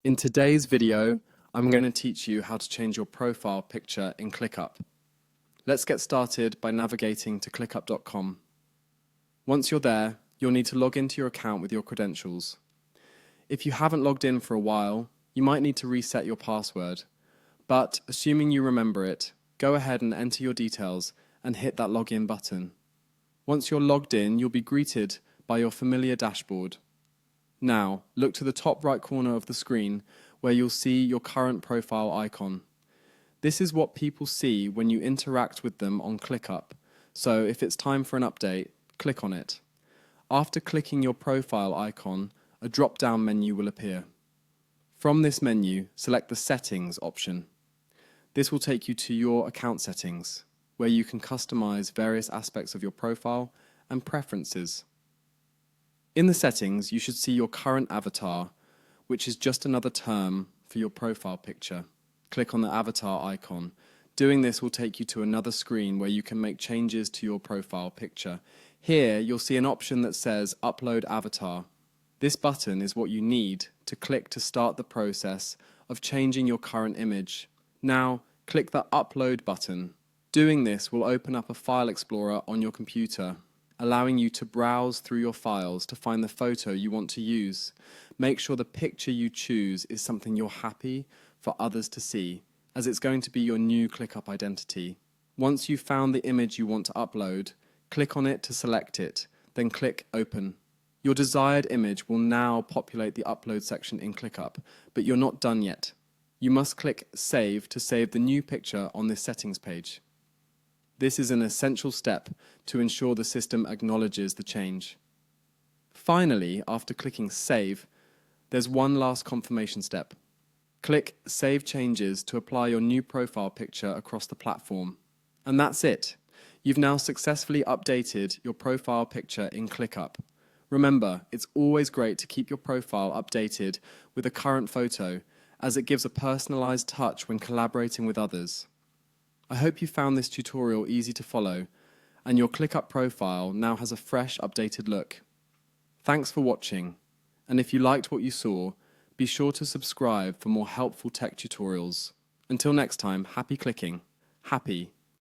In today's video, I'm going to teach you how to change your profile picture in ClickUp. Let's get started by navigating to clickup.com. Once you're there, you'll need to log into your account with your credentials. If you haven't logged in for a while, you might need to reset your password. But assuming you remember it, go ahead and enter your details and hit that login button. Once you're logged in, you'll be greeted by your familiar dashboard. Now, look to the top right corner of the screen where you'll see your current profile icon. This is what people see when you interact with them on ClickUp, so if it's time for an update, click on it. After clicking your profile icon, a drop-down menu will appear. From this menu, select the Settings option. This will take you to your account settings, where you can customize various aspects of your profile and preferences. In the settings, you should see your current avatar, which is just another term for your profile picture. Click on the avatar icon. Doing this will take you to another screen where you can make changes to your profile picture. Here, you'll see an option that says Upload Avatar. This button is what you need to click to start the process of changing your current image. Now, click the Upload button. Doing this will open up a file explorer on your computer, allowing you to browse through your files to find the photo you want to use. Make sure the picture you choose is something you're happy for others to see, as it's going to be your new ClickUp identity. Once you've found the image you want to upload, click on it to select it, then click Open. Your desired image will now populate the upload section in ClickUp, but you're not done yet. You must click Save to save the new picture on this settings page. This is an essential step to ensure the system acknowledges the change. Finally, after clicking Save, there's one last confirmation step. Click Save Changes to apply your new profile picture across the platform. And that's it. You've now successfully updated your profile picture in ClickUp. Remember, it's always great to keep your profile updated with a current photo, as it gives a personalized touch when collaborating with others. I hope you found this tutorial easy to follow, and your ClickUp profile now has a fresh, updated look. Thanks for watching, and if you liked what you saw, be sure to subscribe for more helpful tech tutorials. Until next time, happy clicking, happy